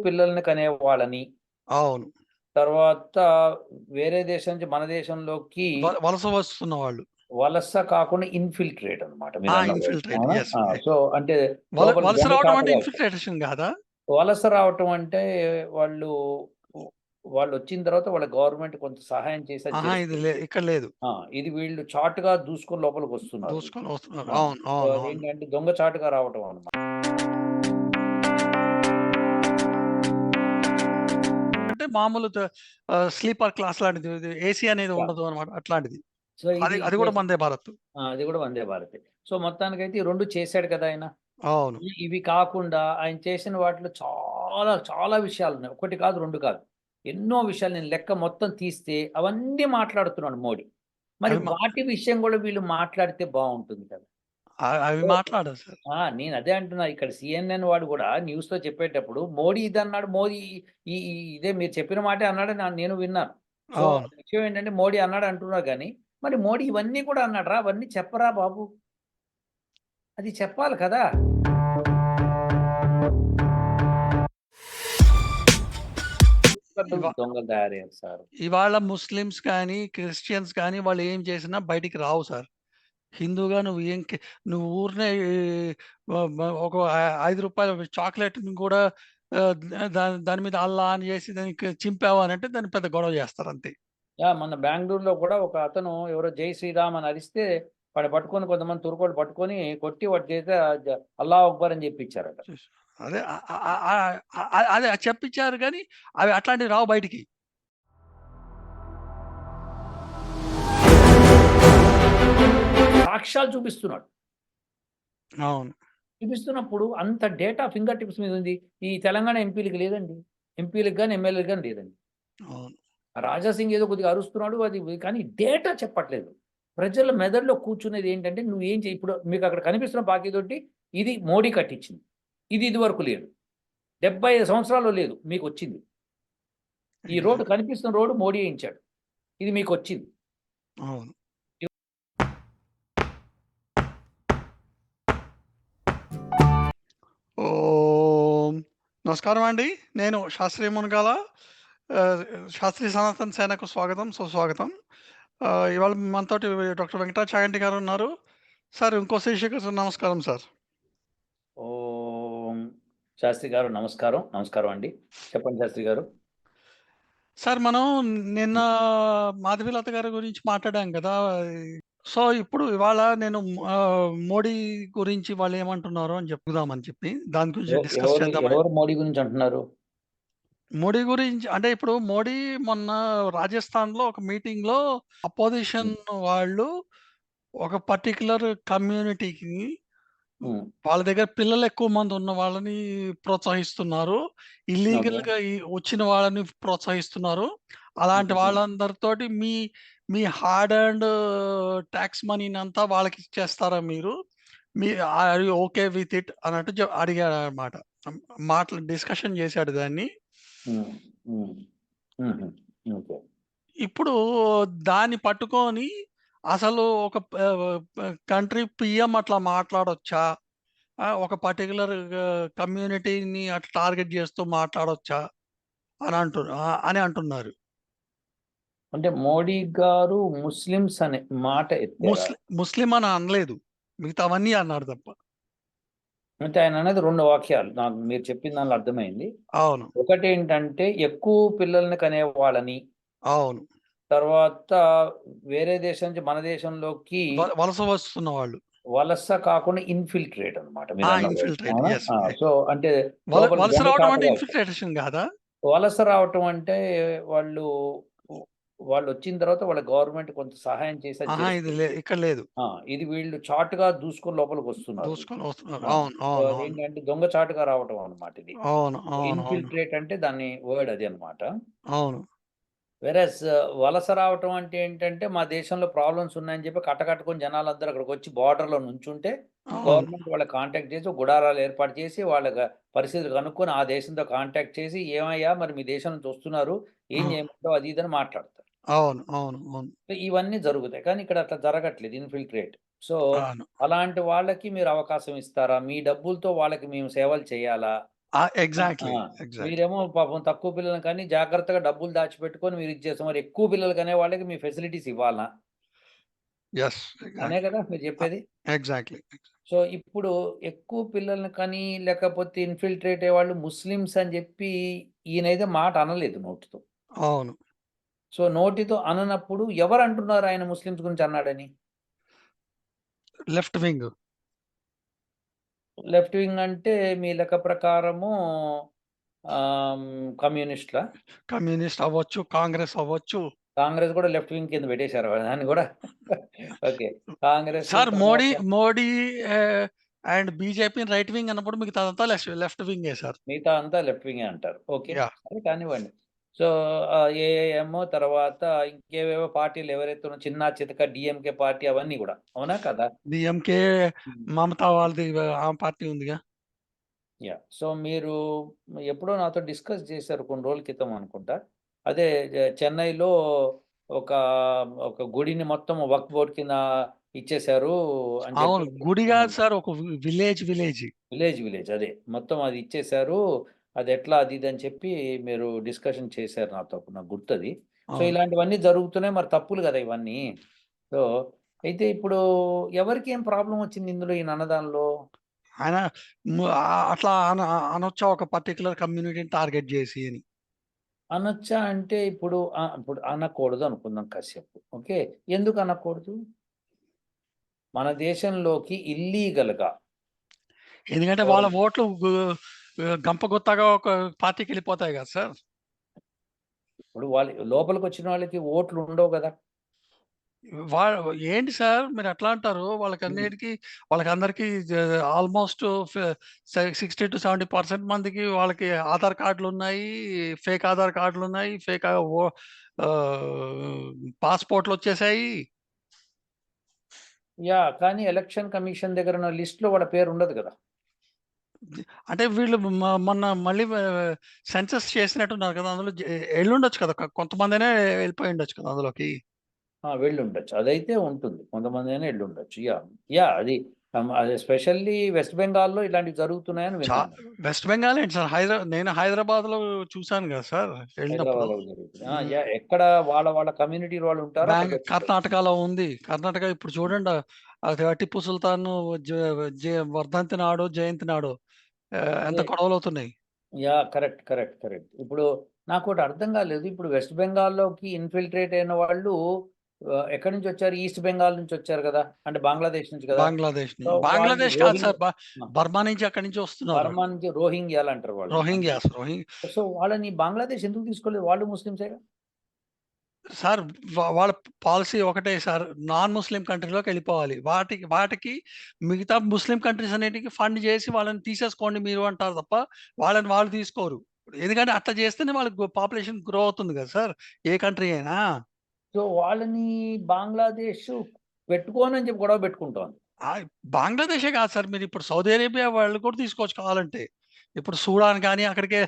పిల్లల్ని కనేవాళ్ళని, అవును. తర్వాత వేరే దేశం నుంచి మన దేశంలోకి వలస వస్తున్న వాళ్ళు. వలస కాకుండా ఇన్‌ఫిల్ట్రేట్ అన్నమాట మీరన్నది. ఇన్‌ఫిల్ట్రేట్. అవునా? యెస్. సో, అంటే లోపలికి వలస రావటం అంటే దొంగచాటుగా ఇన్‌ఫిల్ట్రేషన్ గాదా? వలస రావటం అంటే వాళ్ళు వాళ్ళొచ్చిన తర్వాత వాళ్ళ గవర్నమెంట్ కొంత సహాయం చేసి అది ఇది చేస్తుంది. ఇక్కడ లేదు. ఆ! ఇది వీళ్ళు చాటుగా దూసుకొని లోపలికొస్తున్నారు వీళ్ళు. దూసుకొని వస్తున్నారు. ఆ! అవును. సో, అవునవును. అదేంటంటే దొంగచాటుగా రావటం అన్నమాట. అంటే మామూలు స్లీపర్ క్లాస్ లాంటిది. ఇది ఏసీ అనేది యాహ్! ఉండదు అన్నమాట. అట్లాంటిది. సో, అది ఇది అది కూడా వందే భారత్. అది కూడా వందే భారతే. సో, మొత్తానికైతే ఈ 2 చేసాడు కదా ఆయన. అవును. ఇవి కాకుండా ఆయన చేసిన వాటిలో చాలా, చాలా విషయాలున్నాయి. ఒకటి కాదు, 2 కాదు. ఎన్నో విషయాలు నేను లెక్క మొత్తం తీస్తే అవన్నీ మాట్లాడుతున్నాడు మోడీ. మరి అవి మా వాటి విషయం గూడా వీళ్ళు మాట్లాడితే బావుంటుంది కదా! అవి సో మాట్లాడరు సార్. నేనదే అంటున్నా. ఇక్కడ సీఎన్‌ఎన్ వాడు గూడా న్యూస్‌లో చెప్పేటప్పుడు మోడీ ఇదన్నాడు. మోడీ ఈ ఈ ఇదే మీరు చెప్పిన మాటే అన్నాడని నేను విన్నాను. సో, అవును. విషయం ఏంటంటే మోడీ అన్నాడు అంటున్నారు గానీ, మరి మోడీ ఇవన్నీ కూడా అన్నాడురా! అవన్నీ చెప్పరా బాబు! అది చెప్పాలి కదా! ఇవా దొంగలు తయారయ్యారు సార్. ఇవాళ ముస్లిమ్స్ కానీ, క్రిస్టియన్స్ కానీ వాళ్ళు ఏం చేసినా బయటికి రావు సార్. హిందూగా నువ్వు నువ్వు ఊరినే ఒక రూ. 5 చాక్లెట్‌ని కూడా దాని మీద అల్లా అని చేసి దానికి చింపావు అనంటే దాన్ని పెద్ద గొడవ చేస్తారు అంతే. మొన్న బెంగుళూరులో కూడా ఒక అతను ఎవరో జై శ్రీరామ్ అని అరిస్తే వాడిని పట్టుకొని కొంతమంది తురుకోళ్ళు పట్టుకొని కొట్టి వాడి చేత అల్లాహ్ అక్బర్ అని జెప్పిచ్చారట. చూసి అదే అదే చెప్పించారు గానీ అవి అట్లాంటివి రావు బయటికి. సాక్ష్యాలు చూపిస్తున్నాడు. అవును. చూపిస్తున్నప్పుడు అంత డేటా ఫింగర్ టిప్స్ మీద ఉంది. ఈ తెలంగాణ ఎంపీలకి లేదండి. ఎంపీలకి గాని, ఎమ్మెల్యేలకి గాని లేదండి. అవును. రాజా సింగ్ ఏదో కొద్దిగా అరుస్తున్నాడు. కానీ డేటా చెప్పట్లేదు. ప్రజల మెదడులో కూర్చునేది ఏంటంటే నువ్వేం చెయి ఇప్పుడు మీకక్కడ కనిపిస్తున్న బాకీతోటి ఇది మోడీ కట్టించింది. ఇది ఇదివరకు లేదు. 75 సంవత్సరాల్లో లేదు. మీకొచ్చింది. ఈ రోడ్డు ఎగ్జాక్ట్. కనిపిస్తున్న రోడ్డు మోడీ ఏయించాడు. ఇది మీకొచ్చింది. అవును. ఓం నమస్కారం అండి. నేను శాస్త్రి మునగాల. ఆహ్, శాస్త్రీయ సనాతన సేనకు స్వాగతం, సుస్వాగతం. ఇవాళ మనతోటి డాక్టర్ వెంకటాచాగంటి గారు ఉన్నారు. సార్ ఇంకో శీర్షిక నమస్కారం సార్. ఓం శాస్త్రి గారు నమస్కారం. నమస్కారం అండి. చెప్పండి శాస్త్రి గారు. సార్ మనం నిన్న మాధవీలత గారి గురించి మాట్లాడాం గదా! సో, ఇప్పుడు ఇవాళ నేను మోడీ గురించి వాళ్ళేమంటున్నారో అని చెప్పుదామని చెప్పి దాని గురించి డిస్కస్ ఎవరు చేద్దామని. ఎవరు మోడీ గురించి అంటున్నారు? మోడీ గురించి అంటే ఇప్పుడు మోడీ మొన్న రాజస్థాన్‌లో ఒక మీటింగ్‌లో అపోజిషన్ హ్మ్. వాళ్ళు ఒక పర్టిక్యులర్ కమ్యూనిటీకి హ్మ్. వాళ్ళ దగ్గర పిల్లలెక్కువ మంది ఉన్న వాళ్ళని ప్రోత్సహిస్తున్నారు. ఓకే. ఇల్లీగల్‌గా వచ్చిన వాళ్ళని ప్రోత్సహిస్తున్నారు. అలాంటి హుహు. వాళ్ళందరితోటి మీ మీ హార్డ్ ఎర్న్డ్ టాక్స్ మనీనంతా వాళ్ళకిచ్చేస్తారా మీరు? మీ are you okay with it అన్నట్టు అడిగాడనమాట. మాటలు డిస్కషన్ చేసాడు దాన్ని. హ్మ్. హ్మ్. హుహు. ఓకే. ఇప్పుడు దాన్ని పట్టుకొని అసలు ఒక కంట్రీ పీఎం అట్లా మాట్లాడొచ్చా? ఒక పర్టిక్యులర్ కమ్యూనిటీని అట్లా టార్గెట్ చేస్తూ మాట్లాడొచ్చా? అని అంటున్నారు. అంటే మోడీ గారు ముస్లిమ్స్ అనే మాట ఎత్తారా? ముస్లిం అని అనలేదు. మిగతావన్నీ అన్నాడు తప్ప. అంటే ఆయన అనేది 2 వాక్యాలు. నాకు మీరు చెప్పిన దానిలో అర్థమైంది. అవును. ఒకటేంటంటే ఎక్కువ పిల్లల్ని కనేవాళ్ళని, అవును. తర్వాత వేరే దేశం నుంచి మన దేశంలోకి వలస వస్తున్న వాళ్ళు. వలస కాకుండా ఇన్‌ఫిల్ట్రేట్ అన్నమాట మీరన్నది. ఇన్‌ఫిల్ట్రేట్. అవునా? యెస్. సో, అంటే లోపలికి వలస రావడం అంటే దొంగచాటుగా ఇన్‌ఫిల్ట్రేషన్ గాదా? వలస రావటం అంటే వాళ్ళు వాళ్ళొచ్చిన తర్వాత వాళ్ళ గవర్నమెంట్ కొంత సహాయం చేసి అది ఇది చేస్తుంది. ఇక్కడ లేదు. ఆ! ఇది వీళ్ళు చాటుగా దూసుకొని లోపలికొస్తున్నారు వీళ్ళు. దూసుకొని వస్తున్నారు. ఆ! అవును. సో, అవును. అవును. అదేంటంటే దొంగచాటుగా రావటం అన్నమాట ఇది. అవును. అవును. అవును. ఇన్‌ఫిల్ట్రేట్ అంటే దాని వర్డ్ అది అన్నమాట. అవును. వేరస్ వలస రావటం అంటే ఏంటంటే, మా దేశంలో ప్రాబ్లమ్స్ ఉన్నాయని చెప్పి కట్టకట్టుకొని జనాలందరూ అక్కడికొచ్చి బోర్డర్‌లో నుంచుంటే, అవును. గవర్నమెంట్ వాళ్ళకి కాంటాక్ట్ చేసి గుడారాలు ఏర్పాటు చేసి, వాళ్ళ పరిస్థితులు కనుక్కొని ఆ దేశంతో కాంటాక్ట్ చేసి, "ఏమయ్యా మరి మీ దేశం నుంచి వస్తున్నారు. ఏం ఆ! చేయమంటావు?" అది ఇది అని మాట్లాడతారు. అవును. అవును. అవును. సో, ఇవన్నీ జరుగుతాయి. కానీ ఇక్కడ అట్లా జరగట్లేదు ఇన్‌ఫిల్ట్రేట్. సో, అవును. అలాంటి వాళ్ళకి మీరు అవకాశం ఇస్తారా? మీ డబ్బులతో వాళ్ళకి మేము సేవలు చేయాలా? ఆ! ఎగ్జాక్ట్‌లీ. ఎగ్జాక్ట్‌లీ. మీరేమో పాపం తక్కువ పిల్లలని కానీ జాగ్రత్తగా డబ్బులు దాచిపెట్టుకొని మీరు ఇది చేస్తున్నారు. మరి ఎక్కువ పిల్లలు కనే వాళ్ళకి మీ ఫెసిలిటీస్ ఇవ్వాలా? యెస్. అనే ఎగ్జాక్ట్‌లీ. కదా మీరు అ చెప్పేది? ఎగ్జాక్ట్‌లీ. సో, ఇప్పుడు ఎక్కువ పిల్లల్ని కని లేకపోతే ఇన్‌ఫిల్ట్రేట్ అయ్యేవాళ్ళు ముస్లిమ్స్ అని జెప్పి ఈయనైతే మాట అనలేదు నోటితో. అవును. సో, నోటితో అననప్పుడు ఎవరంటున్నారు ఆయన ముస్లిమ్స్ గురించి అన్నాడని? Left wing. లెఫ్ట్ వింగ్ అంటే మీ లెక్క ప్రకారము కమ్యూనిస్ట్‌లా? కమ్యూనిస్ట్ అవ్వచ్చు, కాంగ్రెస్ అవ్వచ్చు. కాంగ్రెస్ గూడా లెఫ్ట్ వింగ్ కింద పెట్టేసారు దాన్ని గూడా. ఓకే. కాంగ్రెస్ సార్ తర్వాత మోడీ ఆహ్, అండ్ బీజేపీని రైట్ వింగ్ అన్నప్పుడు మిగతాదంతా లెఫ్ట్ వింగే సార్. మిగతా అంతా లెఫ్ట్ వింగే అంటారు. ఓకే. యాహ్! సరే కానివ్వండి. సో, ఏఐఎం తర్వాత ఇంకేవేవో పార్టీలు ఎవరైతే ఉన్న చిన్నా చితక డీఎంకే పార్టీ అవన్నీ గూడా. అవునా? కాదా? డీఎంకే హ్మ్. మమతా వాళ్ళది ఆమె పార్టీ ఉందిగా. యాహ్! సో, మీరు ఎప్పుడో నాతో డిస్కస్ చేశారు కొన్ని రోజుల క్రితం అనుకుంటా. అదే చెన్నైలో ఒక, ఒక గుడిని మొత్తం వక్ఫ్ బోర్డ్ కింద ఇచ్చేశారు అని అవును. చెప్పేసి గుడి గాదు సార్. ఒక విలేజ్. విలేజ్ అదే. మొత్తం అది ఇచ్చేశారు. అదెట్లా అది ఇది అని చెప్పి మీరు డిస్కషన్ చేశారు నాతో. అప్పుడు నాకు గుర్తది. సో, అవును. ఇలాంటివన్నీ జరుగుతున్నాయి. మరి తప్పులు గదా! ఇవన్నీ. సో, అయితే ఇప్పుడు ఎవరికేం ప్రాబ్లమ్ వచ్చింది ఇందులో ఈయన అన్నదానిలో? ఆయన అట్లా అనొచ్చా ఒక పర్టిక్యులర్ కమ్యూనిటీని టార్గెట్ జేసి అని. అనొచ్చా అంటే ఇప్పుడు అనకూడదు అనుకుందాం కాసేపు. ఓకే. ఎందుకు అనకూడదు? మన దేశంలోకి ఇల్లీగల్‌గా ఎందుకంటే వాళ్ళ ఎవరు ఓట్లు గంపగుత్తగా ఒక పార్టీకెళ్ళిపోతాయి గదా సార్. ఇప్పుడు వాళ్ళు లోపలికొచ్చిన వాళ్ళకి ఓట్లు ఉండవు గదా! వా ఏంటి సార్ మీరట్లా అంటారు? హ్మ్. వాళ్ళకందరికీ ఆల్‌మోస్ట్ ఫె 60-70% మందికి వాళ్ళకి ఆధార్ కార్డులున్నాయి. ఫేక్ ఆధార్ కార్డులున్నాయి. ఫేక్ పాస్‌పోర్ట్‌లొచ్చేసాయి. యాహ్! కానీ ఎలక్షన్ కమిషన్ దగ్గర ఉన్న లిస్ట్‌లో వాళ్ళ పేరు ఉండదు గదా! అంటే వీళ్ళు మొన్న మళ్ళీ సెన్సస్ చేసినట్టున్నారు కదా! అందులో ఎళ్ళుండొచ్చు కదా! కొంతమందైనా ఎళ్ళిపోయుండొచ్చు కదా! అందులోకి. వెళ్ళుండొచ్చు. అదైతే ఉంటుంది. కొంతమందైనా ఎళ్ళుండొచ్చు. యాహ్! యాహ్! అది ఎస్పెషల్లీ వెస్ట్ బెంగాల్‌లో ఇలాంటివి జరుగుతున్నాయని చా విన్నాను. వెస్ట్ బెంగాల్ ఏంటి సార్? నేను హైదరాబాద్‌లో చూసాను గదా సార్ ఎళ్ళినప్పుడు. హైదరాబాద్‌లో జరుగుతుంది. హ్మ్. యాహ్! ఎక్కడ వాళ్ళ కమ్యూనిటీ వాళ్ళు ఉంటారో అక్కడ జరుగుతాయి. కర్ణాటకలో ఉంది. కర్ణాటక ఇప్పుడు చూడండి అది టిప్పు సుల్తాన్ జ జ వర్ధంతి నాడో, జయంతి నాడో ఎంత అదే. గొడవలవుతున్నాయి. యాహ్! కరెక్ట్. ఇప్పుడు నాకోటి అర్థం కాలేదు. ఇప్పుడు వెస్ట్ బెంగాల్‌లోకి ఇన్‌ఫిల్ట్రేట్ అయిన వాళ్ళు ఎక్కడి నుంచొచ్చారు? ఈస్ట్ బెంగాల్ నుంచొచ్చారు గదా! అంటే బంగ్లాదేశ్ నుంచి గదా! సో, వాళ్ళు బంగ్లాదేశ్ కాదు సార్. ఆ! బర్మా నుంచి అక్కడి నుంచి వస్తున్నారు బర్మా వాళ్ళు. నుంచి రోహింగ్యాలంటారు వాళ్ళని. అంతే. రోహింగ్యాస్. సో, వాళ్ళని బంగ్లాదేశ్ ఎందుకు తీసుకోలేదు? వాళ్ళు ముస్లిమ్సేగా. సార్ వాళ్ళ పాలిసీ ఒకటే సార్. నాన్ ముస్లిం కంట్రీలోకెళ్ళిపోవాలి. వాటికి మిగతా ముస్లిం కంట్రీస్ అన్నిటికి ఫండ్ జేసి వాళ్ళని తీసేసుకోండి మీరు అంటారు తప్ప, వాళ్ళని వాళ్ళు తీసుకోరు. ఎందుకంటే అట్లా జేస్తేనే వాళ్ళకి పాపులేషన్ గ్రో అవుతుంది గదా సార్! ఏ కంట్రీ అయినా. సో, వాళ్ళని బంగ్లాదేశ్ పెట్టుకోనని చెప్పి గొడవ పెట్టుకుంటోంది. ఆహ్, బంగ్లాదేశే కాదు సార్. మీరిప్పుడు సౌదీ అరేబియా వాళ్ళు కూడా తీసుకోవచ్చు కావాలంటే. ఇప్పుడు సూడాన్ గాని అక్కడికే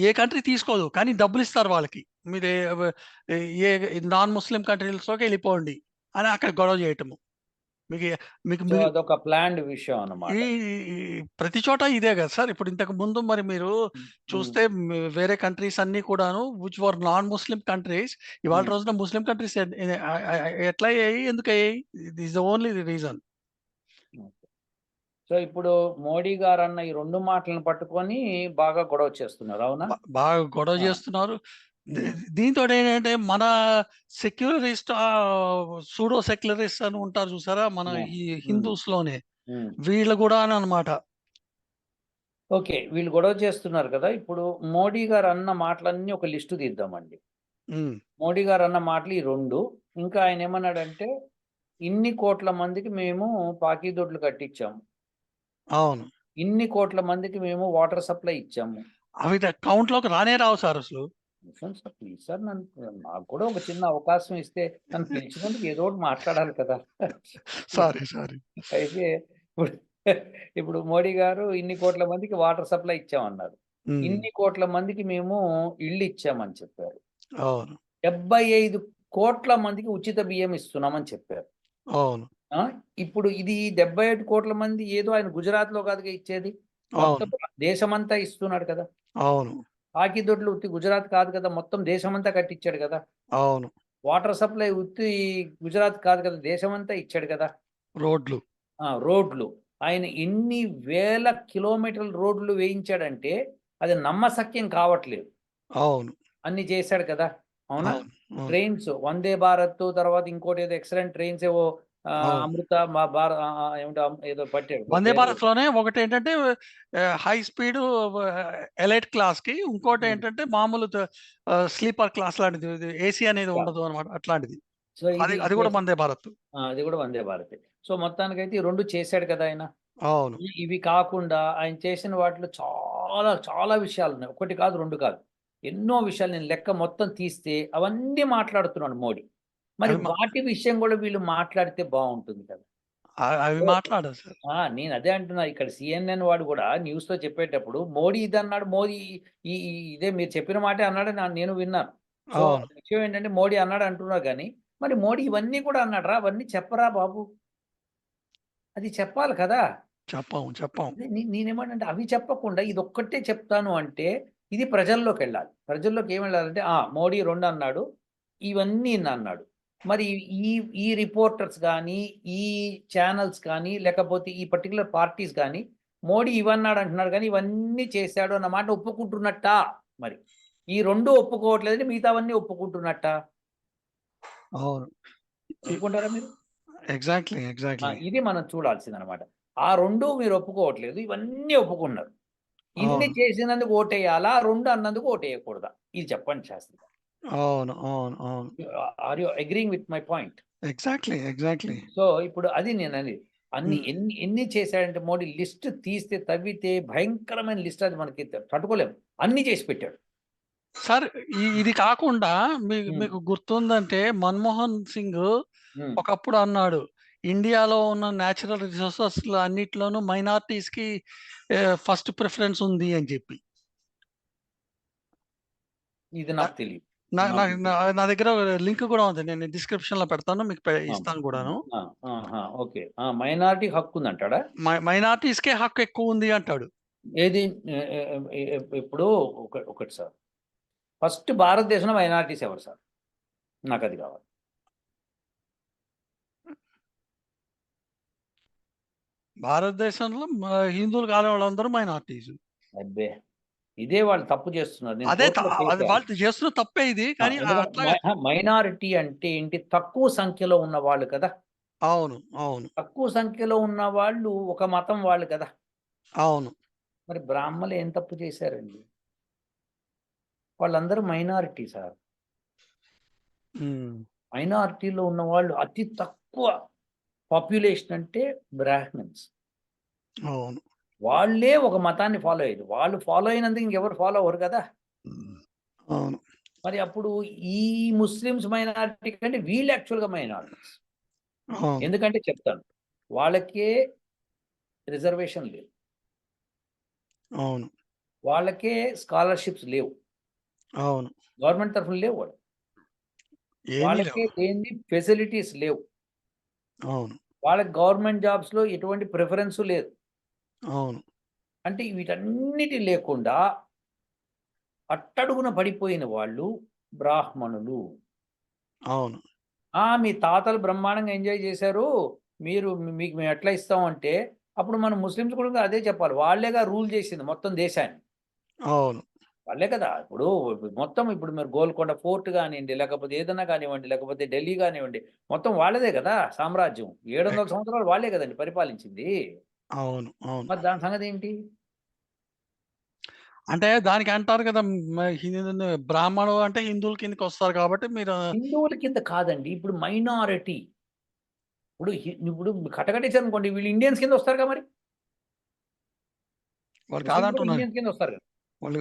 ఏ కంట్రీ తీసుకోదు. కానీ డబ్బులిస్తారు వాళ్ళకి. మీరు ఏ నాన్ ముస్లిం కంట్రీస్‌లోకి ఎళ్ళిపోండి అని అక్కడ గొడవ జేయటము. మీకు మీకు సో, మీ అదొక ప్లాన్డ్ విషయం ఈ అన్నమాట. ఈ ప్రతి చోట ఇదే గదా సార్! ఇప్పుడు ఇంతకు ముందు మరి మీరు హ్మ్. హ్మ్. చూస్తే వేరే కంట్రీస్ అన్నీ కూడాను which were non Muslim countries ఇవాళ హ్మ్. రోజున ముస్లిం కంట్రీస్ ఎట్లా అయ్యాయి? ఎందుకయ్యాయి? This is the only reason. Okay. So, ఇప్పుడు మోడీ గారన్న ఈ 2 మాటలను పట్టుకొని బాగా గొడవ చేస్తున్నారు. అవునా? బాగా గొడవ ఆ! జేస్తున్నారు. దీ హ్మ్. దీంతోటేంటంటే మన సెక్యులరిస్ట్ సూడో సెక్యులరిస్ట్ అని ఉంటారు చూసారా? మన ఆ! ఈ హ్మ్. హిందూస్‌లోనే. హ్మ్. వీళ్ళు గూడాననమాట. ఓకే. వీళ్ళు గొడవ చేస్తున్నారు కదా! ఇప్పుడు మోడీ గారన్న మాటలన్నీ ఒక లిస్ట్ తీద్దామండి. హ్మ్. మోడీ గారన్న మాటలు ఈ 2. ఇంకా ఆయనేమన్నాడంటే, ఇన్ని కోట్ల మందికి మేము పాకీదొడ్లు కట్టిచ్చాము. అవును. ఇన్ని కోట్ల మందికి మేము వాటర్ సప్లై ఇచ్చాము. అవి కౌంట్‌లోకి రానే రావు సార్ అసలు. నిజం సార్. ప్లీజ్ సార్ నాకు కూడా ఒక చిన్న అవకాశం ఇస్తే నన్ను పిలిచినందుకు ఏదో ఒకటి మాట్లాడాలి కదా! సారీ. అయితే ఇప్పుడు ఇప్పుడు మోడీ గారు ఇన్ని కోట్ల మందికి వాటర్ సప్లై ఇచ్చామన్నారు. హ్మ్. ఇన్ని కోట్ల మందికి మేము ఇళ్ళిచ్చామని చెప్పారు. అవును. 75 కోట్ల మందికి ఉచిత బియ్యం ఇస్తున్నామని చెప్పారు. అవును. ఇప్పుడు ఇది 75 కోట్ల మంది ఏదో ఆయన గుజరాత్‌లో కాదుగా ఇచ్చేది. మొత్తం అవును. దేశమంతా ఇస్తున్నాడు కదా! అవును. పాకిదొడ్లు ఉత్తి గుజరాత్ కాదు కదా! మొత్తం దేశమంతా కట్టించాడు కదా! అవును. వాటర్ సప్లై ఉత్తి గుజరాత్ కాదు కదా! దేశమంతా ఇచ్చాడు కదా! రోడ్లు. రోడ్లు. ఆయన ఎన్ని వేల కిలోమీటర్ల రోడ్లు వేయించాడంటే అది నమ్మశక్యం కావట్లేదు. అవును. అన్ని చేశాడు కదా! అవునా? అవును. అవును. ట్రైన్స్ వందే భారత్ తర్వాత ఇంకోటేదో ఎక్సలెంట్ ట్రైన్స్ ఏవో అవును. అమృత మా భార ఏమిటో ఏదో పట్టాడు వందే పేరు. భారత్‌లోనే ఒకటేంటంటే హై స్పీడు ఎలైట్ క్లాస్‌కి, హ్మ్. ఇంకోటేంటంటే మామూలు స్లీపర్ క్లాస్ లాంటిది. ఇది ఏసీ అనేది యాహ్! ఉండదు అన్నమాట. అట్లాంటిది. సో అది ఇది అది కూడా వందే భారత్. అది కూడా వందే భారతే. సో మొత్తానికైతే ఈ 2 చేశాడు కదా ఆయన. అవును. ఇవి కాకుండా ఆయన చేసిన వాటిలో చాలా, చాలా విషయాలున్నాయి. 1 కాదు, 2 కాదు. ఎన్నో విషయాలు నేను లెక్క మొత్తం తీస్తే అవన్నీ మాట్లాడుతున్నాడు మోడీ. మరి అవి మా వాటి విషయం గూడా వీళ్ళు మాట్లాడితే బావుంటుంది కదా! అవి సో మాట్లాడరు సార్. నేనదే అంటున్నా. ఇక్కడ సీఎన్ఎన్ వాడు గూడా న్యూస్‌లో చెప్పేటప్పుడు మోడీ ఇదన్నాడు. మోడీ ఇదే మీరు చెప్పిన మాటే అన్నాడని నేను విన్నాను. సో అవును. విషయం ఏంటంటే మోడీ అన్నాడు అంటున్నారు గానీ, మరి మోడీ ఇవన్నీ కూడా అన్నాడురా! అవన్నీ చెప్పరా బాబు! అది చెప్పాలి కదా! చెప్పం. అదే నేనేమంటానంటే అవి చెప్పకుండా ఇదొక్కటే చెప్తాను అంటే, ఇది ప్రజల్లోకెళ్ళాలి. ప్రజల్లోకి ఏమెళ్ళాలంటే మోడీ 2 అన్నాడు. ఇవన్నీ ఇన్నన్నాడు. మరి ఈ ఈ రిపోర్టర్స్ గానీ, ఈ ఛానెల్స్ కానీ, లేకపోతే ఈ పర్టిక్యులర్ పార్టీస్ గానీ, మోడీ ఇవన్నాడు అంటున్నాడు గానీ, ఇవన్నీ చేశాడు అన్న మాట ఒప్పుకుంటున్నట్టా మరి? ఈ 2 ఒప్పుకోవట్లేదంటే మిగతావన్నీ ఒప్పుకుంటున్నట్టా? అవును. ఇ ఒప్పుకుంటారా మీరు? ఎగ్జాక్ట్‌లీ. ఇది మనం చూడాల్సిందనమాట. ఆ 2 మీరు ఒప్పుకోవట్లేదు. ఇవన్నీ ఒప్పుకున్నారు. ఇన్ని అవును. చేసినందుకు ఓటేయాలా? 2 అన్నందుకు ఓటేయకూడదా? ఇది చెప్పండి శాస్త్రి గారు. అవును. Are you agreeing with my point? Exactly. So, ఇప్పుడు అది నేననేది. హ్మ్. ఎన్ని చేశాడంటే మోడీ లిస్ట్ తీస్తే తవ్వితే భయంకరమైన లిస్ట్ అది మనకి తట్టుకోలేము. అన్నీ చేసి పెట్టాడు. సార్ ఇది కాకుండా హ్మ్. మీకు గుర్తుందంటే 'మన్మోహన్ సింగ్' హ్మ్. ఒకప్పుడు అన్నాడు. ఇండియాలో ఉన్న నేచురల్ రిసోర్సెస్‌లో అన్నిట్లోనూ మైనారిటీస్‌కి ఫస్ట్ ప్రిఫరెన్స్ ఉంది అని చెప్పి. ఇది నా నాకు తెలీదు. నా నా నాకు నా తెలీదు. నా దగ్గర లింక్ కూడా ఉంది. నేను డిస్క్రిప్షన్‌లో పెడతాను. మీకు ఆ! ఇస్తాను కూడాను. ఆ! ఓకే. మైనారిటీ హక్కుందంటాడా? మైనారిటీస్‌కే హక్కు ఎక్కువుంది అంటాడు. ఏది ఎ ఎ ఎ ఎ ఇప్పుడు ఒకటి సార్. ఫస్ట్ భారతదేశంలో మైనారిటీస్ ఎవరు సార్? నాకది కావాలి. భారతదేశంలో హిందువులు కాని వాళ్ళందరూ మైనారిటీస్. అబ్బే! ఇదే వాళ్ళు తప్పు చేస్తున్నారు. నేను అదే కోర్ట్‌లో అది కేసేయాలి. వాళ్ళు చేస్తున్న తప్పే ఇది. కానీ ఎందుకంటే అట్లాగా మైనారిటీ అంటే ఏంటి? తక్కువ సంఖ్యలో ఉన్నవాళ్ళు కదా! అవును. తక్కువ సంఖ్యలో ఉన్నవాళ్ళు ఒక మతం వాళ్ళు కదా! అవును. మరి బ్రాహ్మలు ఏం తప్పు చేశారండి? వాళ్ళందరూ మైనారిటీ సార్. హ్మ్. మైనారిటీలో ఉన్నవాళ్ళు అతి తక్కువ పాపులేషన్ అంటే బ్రాహ్మిన్స్. అవును. వాళ్ళే ఒక మతాన్ని ఫాలో అయ్యారు. వాళ్ళు ఫాలో అయినందుకు ఇంకెవరు ఫాలో అవ్వరు కదా! హ్మ్. అవును. మరి అప్పుడు ఈ ముస్లిమ్స్ మైనారిటీ కంటే వీళ్ళు యాక్చువల్‌గా మైనారిటీస్. అవును. ఎందుకంటే చెప్తాను. వాళ్ళకే రిజర్వేషన్ లేదు. అవును. వాళ్ళకే స్కాలర్‌షిప్స్ లేవు. అవును. గవర్నమెంట్ తరఫున లేవు వాళ్ళకి. ఏమీ లేవు. వాళ్ళకే దేన్ని ఫెసిలిటీస్ లేవు. అవును. వాళ్ళకి గవర్నమెంట్ జాబ్స్‌లో ఎటువంటి ప్రిఫరెన్సు లేదు. అవును. అంటే వీటన్నిటి లేకుండా అట్టడుగున పడిపోయిన వాళ్ళు బ్రాహ్మణులు. అవును. మీ తాతలు బ్రహ్మాండంగా ఎంజాయ్ చేశారు. మీకు మేము ఎట్లా ఇస్తాం అంటే, అప్పుడు మనం ముస్లిమ్స్ కూడా అదే చెప్పాలి. వాళ్ళేగా రూల్ చేసింది మొత్తం దేశాన్ని. అవును. వాళ్ళే కదా! మొత్తం ఇప్పుడు మీరు గోల్కొండ ఫోర్ట్ గానియండి, లేకపోతే ఏదన్నా కానివ్వండి, లేకపోతే ఢిల్లీ గానివ్వండి, మొత్తం వాళ్ళదే కదా సామ్రాజ్యం. 700 ఎక్ సంవత్సరాలు వాళ్ళే కదండీ పరిపాలించింది. అవును. మరి దాని సంగతేంటి? అంటే దానికి అంటారు కదా! బ్రాహ్మణులు అంటే హిందువుల కిందకొస్తారు కాబట్టి మీరు హిందువుల కింద కాదండి. ఇప్పుడు మైనారిటీ. ఇప్పుడు కట్టకట్టేసారనుకోండి వీళ్ళు ఇండియన్స్ కింద వస్తారుగా మరి. వాళ్ళు ముస్లిమ్స్ కూడా కాదంటున్నారు. ఇండియన్స్ కింద వస్తారు కదా!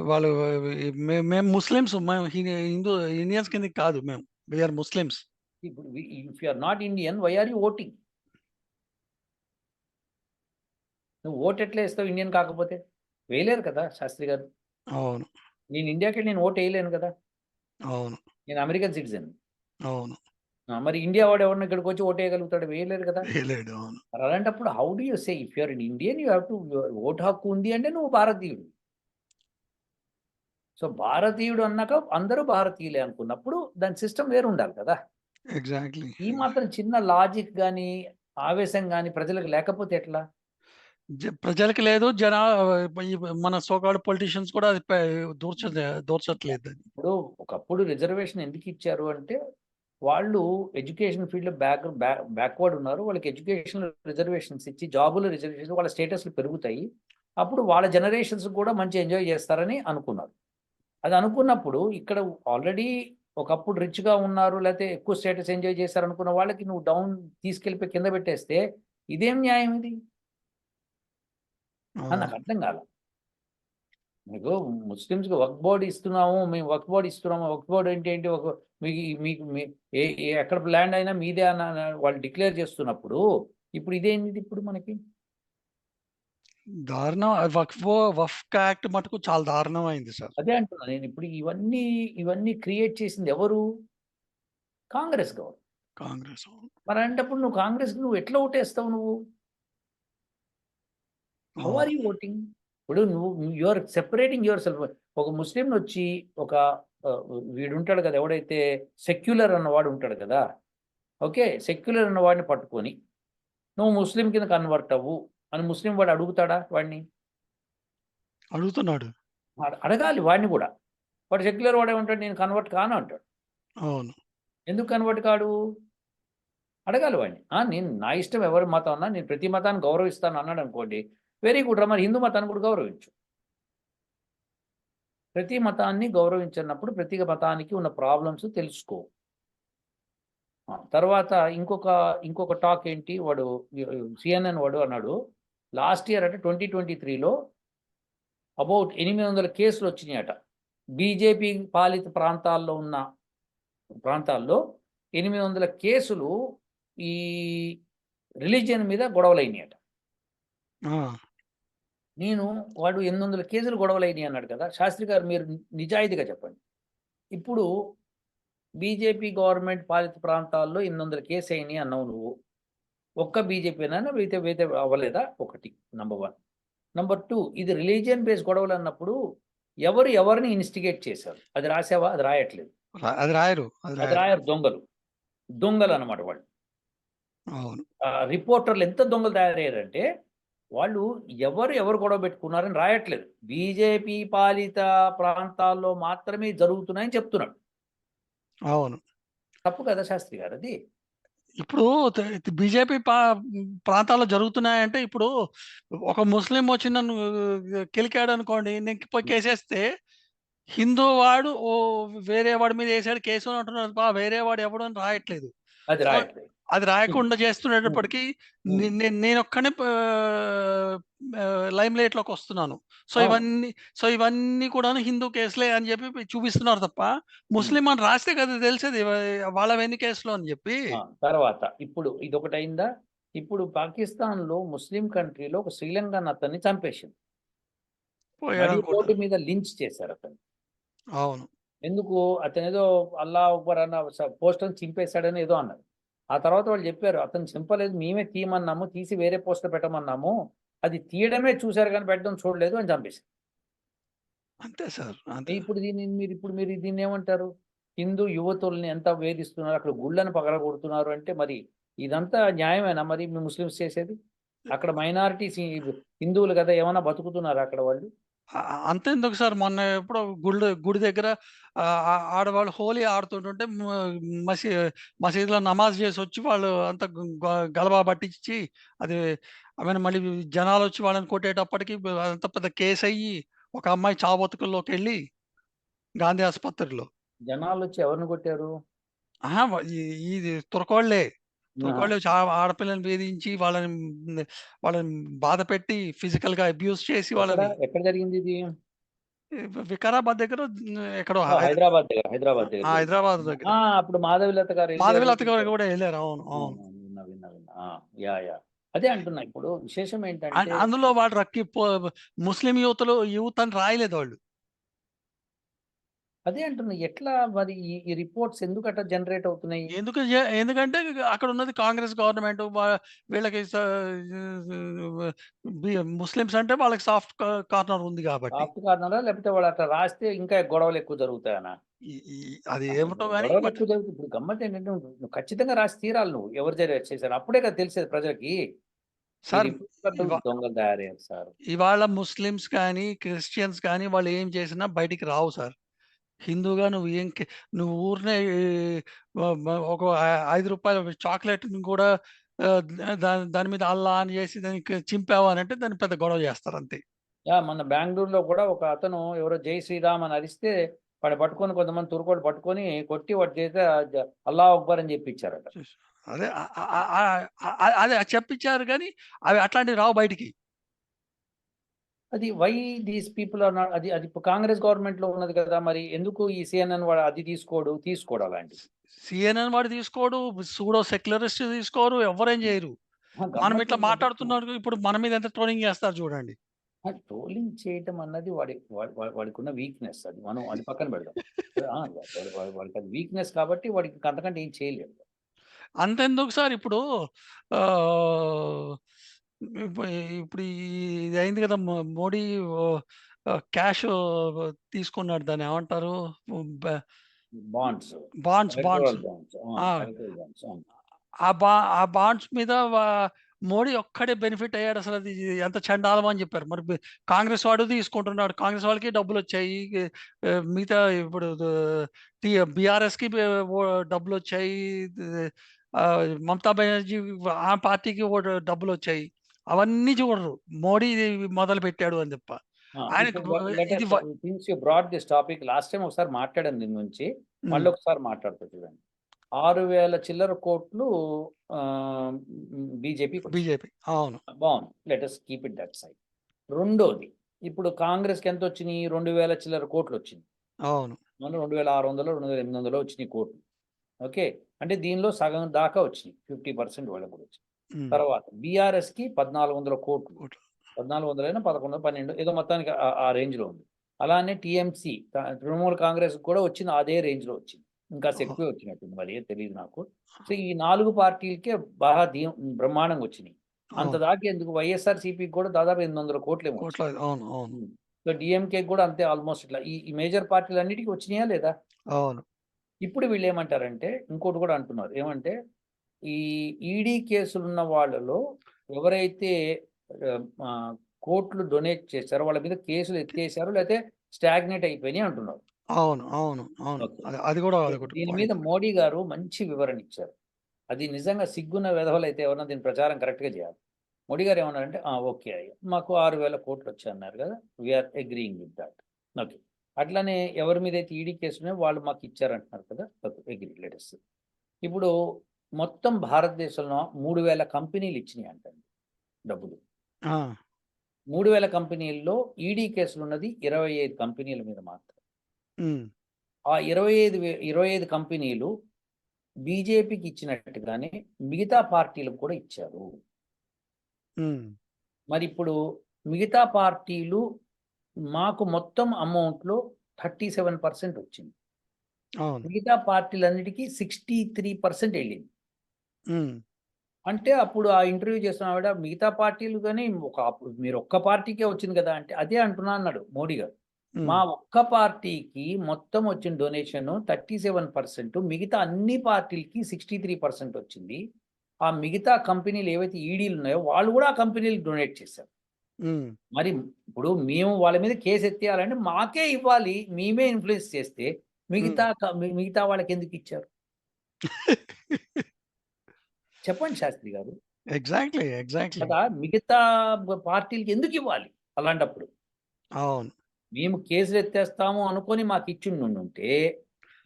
వాళ్ళు మేము ముస్లిమ్స్. మేము ఇండియన్స్ కిందకి కాదు మేము. We are Muslims. ఇప్పుడు if you are not Indian why are you voting? నువ్వు ఓట్ ఎట్లా ఏస్తావు ఇండియన్ కాకపోతే? వేయలేరు కదా శాస్త్రి గారు. అవును. నేను ఇండియాకెళ్ళి ఓటేయలేను కదా! అవును. నేను అమెరికన్ సిటిజన్. అవును. మరి ఇండియా వాడు ఎవరైనా ఇక్కడికి వచ్చి ఓటేయగలుగుతాడు? వేయలేరు కదా! వేయలేడు. అవును. మరి అలాంటప్పుడు how do you say if you are an Indian you have to ఓటు హక్కు ఉంది అంటే నువ్వు భారతీయుడు. సో, భారతీయుడు అన్నాక అందరూ భారతీయులే అనుకున్నప్పుడు దాని సిస్టమ్ వేరు ఉండాలి కదా! ఎగ్జాక్ట్‌లీ. ఈ మాత్రం చిన్న లాజిక్ గాని, ఆవేశం గాని ప్రజలకు లేకపోతే ఎట్లా? ప్రజలకి లేదు. ఈ మన సో కాల్డ్ పొలిటీషియన్స్ కూడా అది దూర్చట్లేదు దాన్ని. ఇప్పుడు ఒకప్పుడు రిజర్వేషన్ ఎందుకు ఇచ్చారు అంటే, వాళ్ళు ఎడ్యుకేషన్ ఫీల్డ్‌లో బ్యాక్వర్డ్ ఉన్నారు. వాళ్ళకి ఎడ్యుకేషన్‌లో రిజర్వేషన్స్ ఇచ్చి, జాబ్‌లో రిజర్వేషన్స్ వాళ్ళ స్టేటస్‌లు పెరుగుతాయి. అప్పుడు వాళ్ళ జనరేషన్స్ కూడా మంచి ఎంజాయ్ చేస్తారని అనుకున్నారు. అది అనుకున్నప్పుడు ఇక్కడ ఆల్రెడీ ఒకప్పుడు రిచ్‌గా ఉన్నారు, లేతే ఎక్కువ స్టేటస్ ఎంజాయ్ చేశారనుకున్న వాళ్ళకి నువ్వు డౌన్ తీసుకెళ్ళిపోయి కింద పెట్టేస్తే ఇదేం న్యాయం ఇది? అని అవును. నాకు అర్థం కాల. మీకు ముస్లిమ్స్‌కి వక్ఫ్ బోర్డ్ ఇస్తున్నాము. మేము వక్ఫ్ బోర్డ్ ఇస్తున్నాము. వక్ఫ్ బోర్డ్ అంటే ఏంటి? మీకు మీకు మీ ఎక్కడ ల్యాండ్ అయినా మీదే వాళ్ళు డిక్లేర్ చేస్తున్నప్పుడు, ఇప్పుడు ఇదేంటిది ఇప్పుడు మనకి? దారుణం. వక్ఫ్ యాక్ట్ మటుకు చాలా దారుణమైంది సార్. అదే అంటున్నా నేను. ఇప్పుడు ఇవన్నీ క్రియేట్ చేసింది ఎవరు? కాంగ్రెస్ గవర్నమెంట్. కాంగ్రెస్. అవును. మరి అలాంటప్పుడు నువ్వు కాంగ్రెస్‌కి నువ్వు ఎట్లా ఓటేస్తావు నువ్వు? హౌ ఆర్ అవును. You voting? ఇప్పుడు you are separating your self. ఒక ముస్లింనొచ్చి ఒక ఆహ్, వీడుంటాడు కదా! ఎవడైతే సెక్యులర్ అన్నవాడు ఉంటాడు కదా! ఓకే. సెక్యులర్ అన్న వాడిని పట్టుకొని, నువ్వు ముస్లిం కింద కన్వర్ట్ అవ్వు అని ముస్లిం వాడు అడుగుతాడా వాడిని? అడుగుతున్నాడు. అడగాలి వాడిని గూడా. వాడు సెక్యులర్ వాడేమంటాడు? నేను కన్వర్ట్ కాను అంటాడు. అవును. ఎందుకు కన్వర్ట్ కాడు? అడగాలి వాడిని. నేను నా ఇష్టం ఎవరి మతం అన్నా నేను ప్రతి మతాన్ని గౌరవిస్తాను అన్నాడనుకోండి. వెరీ గుడ్ రా! మరి హిందూ మతాన్ని కూడా గౌరవించు. ప్రతి మతాన్ని గౌరవించనప్పుడు ప్రతి మతానికి ఉన్న ప్రాబ్లమ్స్ తెలుసుకో. తర్వాత ఇంకొక టాక్ ఏంటి వాడు సీఎన్ఎన్ వాడు అన్నాడు. లాస్ట్ ఇయర్ అంటే 2023లో అబౌట్ 800 కేసులొచ్చినియట. బీజేపీ పాలిత ప్రాంతాల్లో 800 కేసులు ఈ రిలిజియన్ మీద గొడవలయినియట. ఆ! నేను వాడు 800 కేసులు గొడవలయినియి అన్నాడు కదా! శాస్త్రి గారు మీరు నిజాయితీగా చెప్పండి. ఇప్పుడు బీజేపీ గవర్నమెంట్ పాలిత ప్రాంతాల్లో 800 కేసయినియి అన్నావు నువ్వు. ఒక్క బీజేపీనేనా మిగతా అవ్వలేదా? ఒకటి నంబర్ 1. నంబర్ 2 ఇది రిలిజియన్ బేస్ గొడవలన్నప్పుడు ఎవరు ఎవరిని ఇన్‌స్టిగేట్ చేశారు? అది రాసావా? అది రాయట్లేదు. అది రాయరు. అది అది రాయరు. రాయరు దొంగలు. దొంగలన్నమాట వాళ్ళు. అవును. రిపోర్టర్లు ఎంత దొంగలు తయారయ్యారంటే, వాళ్ళు ఎవరు గొడవ పెట్టుకున్నారని రాయట్లేదు. బీజేపీ పాలిత ప్రాంతాల్లో మాత్రమే జరుగుతున్నాయని చెప్తున్నాడు. అవును. తప్పు కదా శాస్త్రి గారు అది? ఇప్పుడు బీజేపీ ప్రాంతాల్లో జరుగుతున్నాయంటే ఇప్పుడు ఒక ముస్లిం వచ్చి నన్ను కెలికాడనుకోండి. నేను పోయి కేసేస్తే హిందూ వాడు వేరే వాడి మీద ఏసాడు కేసు అని అంటున్నారు తప్ప వేరే వాడు ఎవడు అని రాయట్లేదు. అది సో, రాయట్లేదు. అది హ్మ్. రాయకుండా హ్మ్. చేస్తునేటప్పటికి హ్మ్. నేనొక్కడినే లైమ్‌లైట్‌లోకొస్తున్నాను. సో, అవును. ఇవన్నీ ఇవన్నీ కూడాను హిందూ కేసులే అని చెప్పి చూపిస్తున్నారు తప్ప, హ్మ్. ముస్లిం అని రాస్తే కదా తెలిసేది వాళ్ళవెన్ని కేసులు అని చెప్పి. తర్వాత ఇప్పుడు ఇదొకటయిందా? ఇప్పుడు పాకిస్తాన్‌లో ముస్లిం కంట్రీలో ఒక శ్రీలంకన్ అతన్ని చంపేసింది. నడి పోయాడనుకుంటా. రోడ్డు మీద లించ్ చేశారతన్ని. అవును. ఎందుకు? అతనేదో అల్లా అక్బర్ అన్న పోస్టర్‌ని చింపేసాడని ఏదో అన్నారు. ఆ తర్వాత వాళ్ళు జెప్పారు, "అతను చింపలేదు. మేమే తీయమన్నాము. తీసి వేరే పోస్టర్ పెట్టమన్నాము. అది తీయడమే చూసారు గానీ పెట్టడం చూడలేదు" అని చంపేసారు. అంతే సార్. అంతే. మీరు దీన్నేమంటారు? హిందూ యువతుల్ని ఎంత వేధిస్తున్నారు. అక్కడ గుళ్ళని పగలగొడుతున్నారు అంటే మరి ఇదంతా న్యాయమేనా మరి మీ ముస్లిమ్స్ చేసేది? అక్కడ మైనారిటీస్ హిందువులు గదా! ఏమన్నా బతుకుతున్నారా అక్కడ వాళ్ళు? అంతెందుకు సార్ మొన్న ఎప్పుడో గుడి దగ్గర ఆడవాళ్ళు హోలీ ఆడుతుంటుంటే మసీదులో నమాజ్ చేసొచ్చి వాళ్ళు అంతా గలబా పట్టించి అది మళ్ళీ జనాలొచ్చి వాళ్ళని కొట్టేటప్పటికి అదంతా పెద్ద కేసయ్యి ఒక అమ్మాయి చావు బతుకుల్లోకెళ్ళి గాంధీ ఆసుపత్రిలో. జనాలొచ్చి ఎవరిని కొట్టారు? అహా! ఇది తురకోళ్ళే. ఆహా! తురకోళ్ళు ఆడపిల్లని వేధించి వాళ్ళని బాధపెట్టి ఫిజికల్‌గా అబ్యూజ్ చేసి ఎక్కడ? వాళ్ళని ఎక్కడ జరిగిందిది? వికారాబాద్ దగ్గరో ఎక్కడో హైదరాబాద్ దగ్గర జరిగింది. హైదరాబాద్ దగ్గర. అప్పుడు మాధవీలత గారు ఎళ్లి మాధవీలత గారు ఎవరినో కూడా ఎళ్లారు. అవును. ఆ! అవును. విన్నా. యాహ్! అదే అంటున్నా. ఇప్పుడు విశేషం ఏంటంటే అందులో వాడు ముస్లిం యూత్ అని రాయలేదు వాళ్ళు. అదే అంటున్నా. ఎట్లా మరి ఈ రిపోర్ట్స్ ఎందుకు అట్లా జనరేట్ అవుతున్నాయి? ఎందుకంటే అక్కడ ఉన్నది కాంగ్రెస్ గవర్నమెంట్. వీళ్ళకి ముస్లిమ్స్ అంటే వాళ్ళకి సాఫ్ట్ కార్నర్ ఉంది కాబట్టి. సాఫ్ట్ కార్నరా? లేకపోతే వాళ్ళు అట్లా రాస్తే ఇంకా గొడవలు ఎక్కువ జరుగుతాయనా? ఈ ఈ అది ఏమిటో ఇప్పుడు గాని గొడవలు బట్ ఎక్కువ జరుగుతాయి. ఇప్పుడు గమ్మత్తు ఏంటంటే నువ్వు ఖచ్చితంగా రాసి తీరాలి నువ్వు. ఎవరు చేశారు. అప్పుడే కదా తెలిసేది ప్రజలకి. ఈ సార్ రిపోర్టర్లు ఇవా దొంగలు తయారయ్యారు సార్. ఇవాళ ముస్లిమ్స్ కానీ, క్రిస్టియన్స్ కానీ వాళ్ళు ఏం చేసినా బయటికి రావు సార్. హిందూగా నువ్వు ఊరినే ఒక రూ. 5 చాక్లెట్‌ని కూడా దాని మీద అల్లా అని చేసి దానికి చింపావనంటే దాన్ని పెద్ద గొడవ చేస్తారు అంతే. యాహ్! మొన్న బెంగుళూరులో కూడా ఒక అతను ఎవరో జై శ్రీరామ్ అని అరిస్తే వాడిని పట్టుకొని కొంతమంది తురుకోళ్ళు పట్టుకొని కొట్టి వాడి చేత అల్లాహ్ అక్బర్ అని జెప్పిచ్చారట. చూస్ అదే అదే చెప్పించారు గానీ అవి అట్లాంటివి రావు బయటికి. అది why these people are not అది అది ఇప్పుడు కాంగ్రెస్ గవర్నమెంట్‌లో ఉన్నది కదా! మరి ఎందుకు ఈ సీఎన్ఎన్ వాడు అది తీసుకోడు అలాంటివి. సీఎన్ఎన్ వాడు తీసుకోడు. సూడో సెక్యులరిస్ట్ తీసుకోరు. ఎవ్వరేం చేయరు. ఆ! మనం ఇట్లా గమ్మత్తేంటంటే మాట్లాడుతున్నారు ఇప్పుడు మన మీద ఎంత ట్రోలింగ్ చేస్తారు చూడండి. ట్రోలింగ్ చేయటం అన్నది వాడికున్న వీక్‌నెస్ అది. మనం అది పక్కన పెడదాం. ఆ! వాడికది వీక్‌నెస్ కాబట్టి వాడికి అంతకంటే ఏం చేయలేడు. అంతెందుకు సార్ ఇప్పుడు ఆహ్, ఇప్పు ఇప్పుడు ఇది అయింది కదా! మోడీ క్యాష్ తీసుకున్నాడు. దాన్నేమంటారు? బ బాండ్స్. బాండ్స్. Electoral bonds. ఆ! Electoral bonds. అవును. ఆ బాండ్స్ మీద మోడీ ఒక్కడే బెనిఫిట్ అయ్యాడసలది ఎంత చండాలం అని చెప్పారు. మరి కాంగ్రెస్ వాడు తీసుకుంటున్నాడు. కాంగ్రెస్ వాళ్ళకి డబ్బులొచ్చాయి. మిగతా ఇప్పుడు బీఆర్ఎస్‌కి డబ్బులొచ్చాయి. మమతా బెనర్జీ ఆ పార్టీకి డబ్బులొచ్చాయి. అవన్నీ చూడరు. మోడీ మొదలుపెట్టాడు అని తప్ప. ఆయనకు ఇప్పుడు లెట్ ఇది us since you brought this topic last time ఒకసారి మాట్లాడాను దీని గురించి. హ్మ్. మళ్ళొకసారి మాట్లాడతా చూడండి. 6,000 చిల్లర కోట్లు ఆహ్, బీజేపీకొచ్చాయి. బీజేపీ. అవును. బావుంది. Let us keep it that side. రెండోది ఇప్పుడు కాంగ్రెస్‌కి ఎంతొచ్చినియి? 2,000 చిల్లర కోట్లొచ్చింది. అవును. మన 2600, 2800 వచ్చినియి కోట్లు. ఓకే. అంటే దీనిలో సగం దాకా వచ్చినియి. 50% వాళ్ళకి కూడా వచ్చినియి. హ్మ్. తర్వాత బీఆర్ఎస్‌కి 1,400 కోట్లు. కోట్లు. 1400 11, 12 ఏదో మొత్తానికి ఆ రేంజ్‌లో ఉంది. అలానే టీఎంసీ తృణమూల్ కాంగ్రెస్‌కి కూడా వచ్చింది అదే రేంజ్‌లో వచ్చింది. ఇంకాస్త ఓహో! ఎక్కువే వచ్చినట్టుంది మరి తెలీదు నాకు. సో, ఈ 4 పార్టీలకే బాగా బ్రహ్మాండంగా వచ్చినియి. అంత అవును. దాకా ఎందుకు వైఎస్ఆర్‌సీపీకి కూడా దాదాపు 800 కోట్లేమో వచ్చినియి. కోట్లాది. అవును. అవును. హ్మ్. సో, డీఎంకేకి కూడా అంతే ఆల్‌మోస్ట్ ఇట్లా ఈ మేజర్ పార్టీలన్నిటికి వచ్చినియా లేదా? అవును. ఇప్పుడు వీళ్ళేమంటారంటే ఇంకోటి కూడా అంటున్నారు. ఏమంటే ఈ ఈడీ కేసులున్న వాళ్ళలో ఎవరైతే కోర్టులు డొనేట్ చేశారో వాళ్ళ మీద కేసులు ఎత్తేసారో లేతే స్టాగ్నేట్ అయిపోయినాయి అంటున్నారు. అవును. అవును. అవును. ఓకే. అది గూడా అదొకటి దీని మీద పాయింట్. మోడీ గారు మంచి వివరణ ఇచ్చారు. అది నిజంగా సిగ్గున్న వెధవలైతే ఎవరైనా దీని ప్రచారం కరెక్ట్‌గా చేయాలి. మోడీ గారు ఏమన్నారంటే, ఓకే. మాకు 6,000 కోట్లొచ్చాయన్నారు గదా! We are agreeing with that. Okay. అట్లనే ఎవరి మీదైతే ఈడీ కేసులున్నాయో వాళ్ళు మాకిచ్చారంటున్నారు కదా! Okay. Agree. Let us see. ఇప్పుడు మొత్తం భారతదేశంలో 3,000 కంపెనీలు ఇచ్చినాయంటండి డబ్బులు. ఆ! 3,000 కంపెనీల్లో ఈడీ కేసులున్నది 25 కంపెనీల మీద మాత్రం. హ్మ్. ఆ 25 కంపెనీలు బీజేపీకి ఇచ్చినట్టుగానే మిగతా పార్టీలకు కూడా ఇచ్చారు. హ్మ్. మరిప్పుడు మిగతా పార్టీలు మాకు మొత్తం అమౌంట్‌లో 37% వచ్చింది. అవును. మిగతా పార్టీలన్నిటికి 63% ఎళ్ళింది. హ్మ్. అంటే అప్పుడు ఆ ఇంటర్వ్యూ చేస్తున్న ఆవిడ మిగతా పార్టీలు గాని మీరు ఒక్క పార్టీకే వచ్చింది కదా! అంటే అదే అంటున్నా అన్నాడు మోడీ గారు. మా హ్మ్. ఒక్క పార్టీకి మొత్తం వచ్చిన డొనేషన్ 37% మిగతా అన్ని పార్టీలకి 63% వచ్చింది. ఆ మిగతా కంపెనీలు ఏవైతే ఈడీలు ఉన్నాయో వాళ్ళు కూడా ఆ కంపెనీలకు డొనేట్ చేశారు. హ్మ్. మరి ఇప్పుడు మేము వాళ్ళ మీద కేస్ ఎత్తేయాలంటే మాకే ఇవ్వాలి. మేమే ఇన్‌ఫ్లుయెన్స్ చేస్తే హ్మ్. మిగతా వాళ్ళకెందుకిచ్చారు? చెప్పండి శాస్త్రి గారు. ఎగ్జాక్ట్‌లీ. ఎగ్జాక్ట్‌లీ. కదా! మిగతా పార్టీలకి ఎందుకివ్వాలి అలాంటప్పుడు? అవును. మేము కేసులెత్తేస్తాము అనుకోని మాకిచ్చుండుంటే,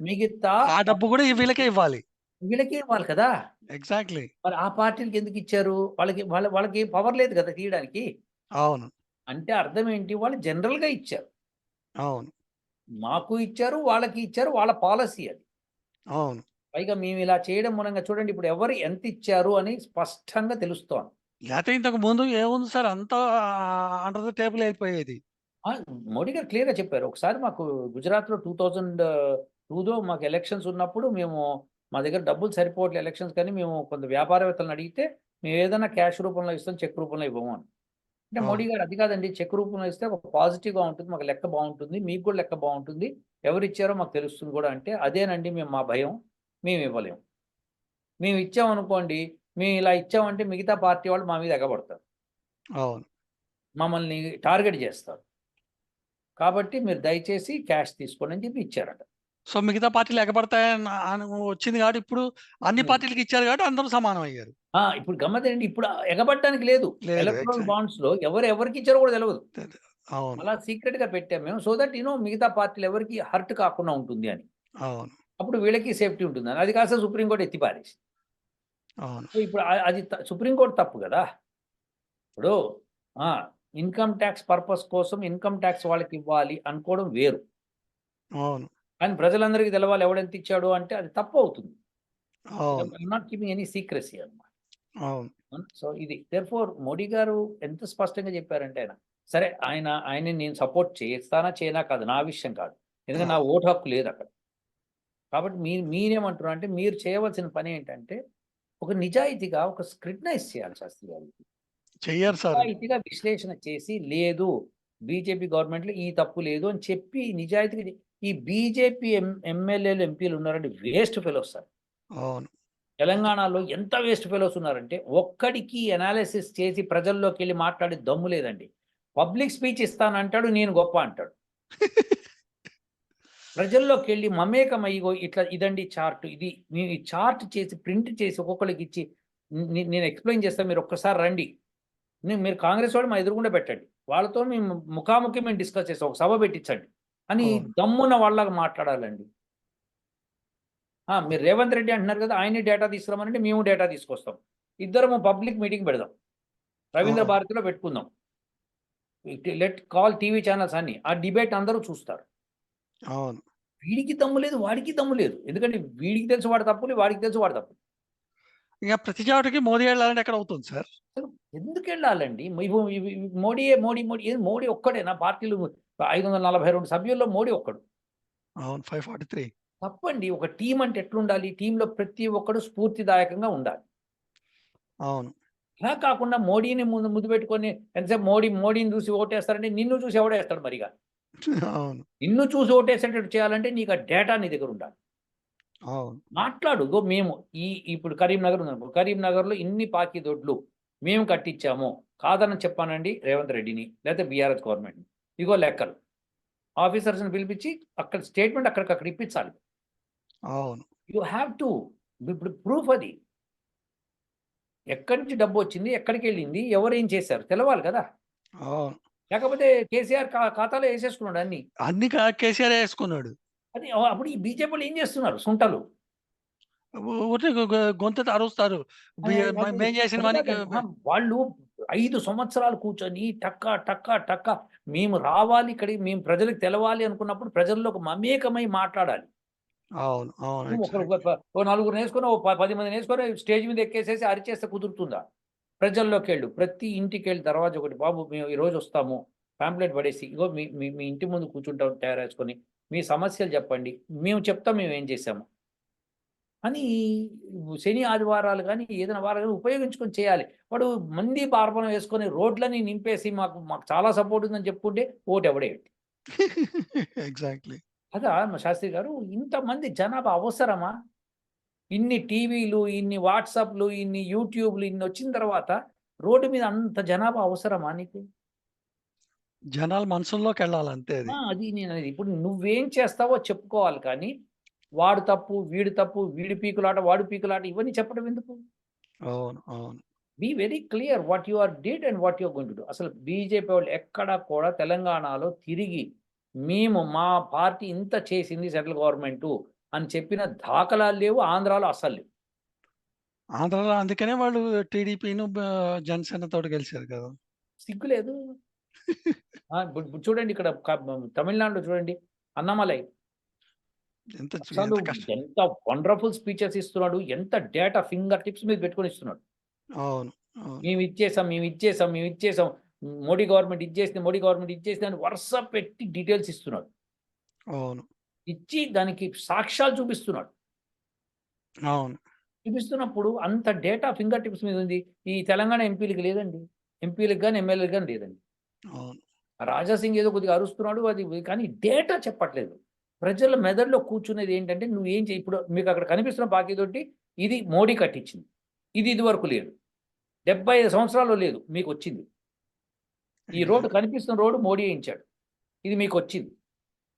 మిగతా ఆ డబ్బు గూడా వీళ్ళకే ఇవ్వాలి. వీళ్ళకే ఇవ్వాలి కదా! ఎగ్జాక్ట్‌లీ. మరి ఆ పార్టీలకెందుకిచ్చారు? వాళ్ళకి పవర్ లేదు కదా! తీయడానికి. అవును. అంటే అర్థం ఏంటి? వాళ్ళు జనరల్‌గా ఇచ్చారు. అవును. మాకు ఇచ్చారు, వాళ్ళకి ఇచ్చారు. వాళ్ళ పాలిసీ అది. అవును. పైగా మేమిలా చేయడం మూలంగా చూడండి ఇప్పుడు ఎవరు ఎంతిచ్చారు అని స్పష్టంగా తెలుస్తోంది. లేతే ఇంతకు ముందు ఏముంది సార్ అంతా అండర్ ద టేబుల్ ఎళ్ళిపోయేది. ఆ! మోడీ గారు క్లియర్‌గా చెప్పారు. ఒకసారి మాకు గుజరాత్‌లో 2002లో మాకు ఎలక్షన్స్ ఉన్నప్పుడు మా దగ్గర డబ్బులు సరిపోవట్లే ఎలక్షన్స్ కానీ మేము కొంత వ్యాపారవేత్తలను అడిగితే, మేము ఏదైనా క్యాష్ రూపంలో ఇస్తాం, చెక్ రూపంలో ఇవ్వము అని. అంటే మోడీ అవును. గారు అది కాదండి చెక్ రూపంలో ఇస్తే ఒక పాజిటివ్‌గా ఉంటుంది. మాకు లెక్క బావుంటుంది. మీకు కూడా లెక్క బావుంటుంది. ఎవరిచ్చారో మాకు తెలుస్తుంది కూడా అంటే, అదేనండి మా భయం. మేము ఇవ్వలేము. మేము ఇచ్చామనుకోండి, మేము ఇలా ఇచ్చామంటే మిగతా పార్టీ వాళ్ళు మా మీద ఎగబడతారు. అవును. మమ్మల్ని టార్గెట్ చేస్తారు. కాబట్టి మీరు దయచేసి క్యాష్ తీసుకోండి అని చెప్పి ఇచ్చారట. సో, మిగతా పార్టీలు ఎగబడతాయని వచ్చింది కాబట్టి ఇప్పుడు అన్ని హ్మ్. పార్టీలకి ఇచ్చారు కాబట్టి అందరూ సమానం అయ్యారు. ఇప్పుడు గమ్మత్తేంటి ఇప్పుడు ఎగబడటానికి లేదు. లేదు. ఎలక్ట్రల్ బాండ్స్‌లో ఎవరికిచ్చారో కూడా తెలవదు. తెలీదు. అవును. అలా సీక్రెట్‌గా పెట్టాం మేము. సో దట్ మిగతా పార్టీలు ఎవరికీ హర్ట్ కాకుండా ఉంటుంది అని. అవును. అప్పుడు వీళ్ళకి సేఫ్టీ ఉంటుందని. అది కాస్త సుప్రీం కోర్ట్ ఎత్తి పారేసింది. అవును. సో ఇప్పుడు అది సుప్రీం కోర్ట్ తప్పు గదా! ఇప్పుడు ఆ! ఇన్‌కమ్ టాక్స్ పర్పస్ కోసం ఇన్‌కమ్ టాక్స్ వాళ్ళకివ్వాలి అనుకోవడం వేరు. అవును. కానీ ప్రజలందరికీ తెలవాలి ఎవడెంత ఇచ్చాడో అంటే అది తప్పవుతుంది. అవును. I'm not keeping any secrecy అన్నమాట. అవును. సో ఇది దేర్‌ఫోర్ మోడీ గారు ఎంత స్పష్టంగా చెప్పారంటే ఆయన్ని నేను సపోర్ట్ చేస్తానా చేయనా కాదు నా విషయం కాదు. ఎందుకంటే నా అవును. ఓటు హక్కు లేదక్కడ. కాబట్టి మీరేమంటున్నారంటే మీరు చేయవలసిన పనేంటంటే ఒక నిజాయితీగా ఒక స్క్రూటనైజ్ చేయాలి శాస్త్రి గారు. చెయ్యరు సార్. నిజాయితీగా విశ్లేషణ చేసి లేదు బీజేపీ గవర్నమెంట్‌లో ఈ తప్పు లేదు అని చెప్పి నిజాయితీగా ఈ బీజేపీ ఎమ్మెల్యేలు, ఎంపీలు ఉన్నారండి వేస్ట్ ఫెలోస్ సార్. అవును. తెలంగాణలో ఎంత వేస్ట్ ఫెలోస్ ఉన్నారంటే, ఒక్కడికి అనాలిసిస్ చేసి ప్రజల్లోకెళ్ళి మాట్లాడే దమ్ము లేదండి. పబ్లిక్ స్పీచ్ ఇస్తానంటాడు, నేను గొప్ప అంటాడు. ప్రజల్లోకెళ్ళి మమేకమై ఇగో ఇట్లా ఇదండి చార్ట్. నేను ఈ చార్ట్ చేసి, ప్రింట్ చేసి ఒక్కొక్కళ్ళకిచ్చి నేను ఎక్స్‌ప్లెయిన్ చేస్తా మీరొక్కసారి రండి. మీరు కాంగ్రెస్ వాడు మా ఎదురుగుండా పెట్టండి. వాళ్ళతో ముఖాముఖి మేము డిస్కస్ చేస్తాం. ఒక సభ పెట్టించండి. అని అవును. దమ్మున్న వాళ్ళలాగా మాట్లాడాలండి. మీరు రేవంత్ రెడ్డి అంటున్నారు కదా! ఆయనే డేటా తీసుకురమ్మనంటే మేము డేటా తీసుకొస్తాం. ఇద్దరము పబ్లిక్ మీటింగ్ పెడదాం. రవీంద్ర అవును. భారతిలో పెట్టుకుందాం. లెట్ కాల్ టీవీ చానెల్స్ అన్నీ. ఆ డిబేట్ అందరూ చూస్తారు. అవును. వీడికి దమ్ము లేదు, వాడికి దమ్ము లేదు. ఎందుకంటే వీడికి తెలుసు వాడి తప్పులు, వాడికి తెలుసు వాడి తప్పులు. ఇక ప్రతి చోటకి మోదీ ఎళ్ళాలంటే ఎక్కడవుతుంది సార్? అసలు ఎందుకెళ్ళాలండి? ఇవి ఇవి ఇవి మోడీయే మోడీ మోడీ ఏది మోడీ ఒక్కడేనా పార్టీలు 542 సభ్యుల్లో మోడీ ఒక్కడు. అవును. 543. తప్పండి. ఒక టీమ్ అంటే ఎట్లుండాలి? టీమ్‌లో ప్రతి ఒక్కడు స్ఫూర్తిదాయకంగా ఉండాలి. అవును. అలా కాకుండా మోడీని ముందు పెట్టుకొని ఎంతసేపు మోడీని చూసి ఓటేస్తారంటే నిన్ను చూసి ఎవడేస్తాడు మరిగ? అవును. నిన్ను చూసి ఓటేసేటట్టు చేయాలంటే నీకు ఆ డేటా నీ దగ్గర ఉండాలి. అవును. మాట్లాడు. ఇగో మేము ఇప్పుడు కరీంనగర్ ఉందనుకో. కరీంనగర్‌లో ఇన్ని పాకిదొడ్లు మేము కట్టించాము. కాదని చెప్పానండి రేవంత్ రెడ్డిని. లేకపోతే బీఆర్ఎస్ గవర్నమెంట్‌ని. ఇగో లెక్కలు. ఆఫీసర్స్‌ని పిలిపించి అక్కడ స్టేట్‌మెంట్ అక్కడికక్కడ ఇప్పించాలి. అవును. యూ హావ్ టు ఇప్పుడు ప్రూఫ్ అది. ఎక్కడి నుంచి డబ్బొచ్చింది? ఎక్కడికెళ్ళింది? ఎవరేం చేశారు? తెలవాలి కదా! అవును. లేకపోతే కేసీఆర్ ఖాతాలో ఏసేసుకున్నాడు అన్నీ. అన్ని కేసీఆరే యేసుకున్నాడు. అది అప్పుడు ఈ బీజేపీ‌వోళ్ళు ఏం చేస్తున్నారు? సుంటలు. ఊరికే గొంతెత్తి అరుస్తారు. అది అది అది మేము అది చేసినవని కాదండి. వాళ్ళు 5 సంవత్సరాలు కూర్చొని టక్క మేము రావాలి ఇక్కడికి, మేము ప్రజలకు తెలవాలి అనుకున్నప్పుడు ప్రజల్లోకి మమేకమై మాట్లాడాలి. అవును. అవును. నువ్వు ఎగ్జాక్ట్‌లీ. ఓ నలుగురినేసుకొని, 10 మందినేసుకొని స్టేజ్ మీద ఎక్కేసేసి అరిచేస్తే కుదురుతుందా? ప్రజల్లోకెళ్ళు. ప్రతి ఇంటికెళ్ళి దర్వాజా ఒకటి, బాబు మేము ఈరోజొస్తాము. పాంప్లెట్ పడేసి, ఇగో మీ మీ మీ ఇంటి ముందు కూర్చుంటాం టేరేసుకొని. మీ సమస్యలు చెప్పండి. మేము చెప్తాం మేమేం చేశామో. అని శని, ఆదివారాలు గాని, ఏదైనా వారాలు గాని ఉపయోగించుకొని చేయాలి. వాడు మంది బార్బనం వేసుకొని రోడ్లని నింపేసి మాకు మాకు చాలా సపోర్ట్ ఉందని చెప్పుకుంటే ఓటెవడేయడు. ఎగ్జాక్ట్‌లీ. కదా! మా శాస్త్రి గారు ఇంతమంది జనాభా అవసరమా? ఇన్ని టీవీలు, ఇన్ని వాట్సాప్‌లు, ఇన్ని యూట్యూబ్‌లు ఇన్నొచ్చిన తర్వాత రోడ్డు మీద అంత జనాభా అవసరమా నీకు? జనాల మనసుల్లోకెళ్ళాలి అంతే అది. అది నేననేది. ఇప్పుడు నువ్వేం చేస్తావో చెప్పుకోవాలి కానీ, వాడు తప్పు, వీడు తప్పు, వీడి పీకులాట, వాడి పీకులాట ఇవన్నీ చెప్పడం ఎందుకు? అవును. అవును. Be very clear what you are did and what you are going to do. అసలు బీజేపీ వాళ్ళు ఎక్కడ కూడా తెలంగాణలో తిరిగి మా పార్టీ ఇంత చేసింది సెంట్రల్ గవర్నమెంటు అని చెప్పిన దాఖలాలు లేవు. ఆంధ్రాలో అస్సలు లేవు. ఆంధ్రాలో అందుకనే వాళ్ళు టీడీపీను జనసేనతోటి గెలిచారు కదా! సిగ్గు లేదు. ఇప్పుడు చూడండి ఇక్కడ తమిళనాడులో చూడండి. అన్నామలై అసలు ఎంత కష్టం. ఎంత వండర్‌ఫుల్ స్పీచెస్ ఇస్తున్నాడు. ఎంత డేటా ఫింగర్ టిప్స్ మీద పెట్టుకొని ఇస్తున్నాడు. అవును. అవును. మేమిచ్చేసాం. మోడీ గవర్నమెంట్ ఇది చేసింది, మోడీ గవర్నమెంట్ ఇది చేసింది అని వరుస పెట్టి డీటెయిల్స్ ఇస్తున్నాడు. అవును. ఇచ్చి దానికి సాక్ష్యాలు చూపిస్తున్నాడు. అవును. చూపిస్తున్నప్పుడు అంత డేటా ఫింగర్ టిప్స్ మీద ఉంది. ఈ తెలంగాణ ఎంపీలకి లేదండి. ఎంపీలకి గాని, ఎమ్మెల్యేలకి గాని లేదండి. అవును. రాజా సింగ్ ఏదో కొద్దిగా అరుస్తున్నాడు. అది కానీ డేటా చెప్పట్లేదు. ప్రజల మెదడులో కూర్చునేది ఏంటంటే నువ్వు ఏం చెయ్యి ఇప్పుడు మీకు అక్కడ కనిపిస్తున్న పాకీతోటి ఇది మోడీ కట్టించింది. ఇది ఇదివరకు లేదు. 75 సంవత్సరాల్లో లేదు. మీకొచ్చింది. ఈ రోడ్డు కనిపిస్తున్న రోడ్డు మోడీ ఏయించాడు. ఇది మీకొచ్చింది.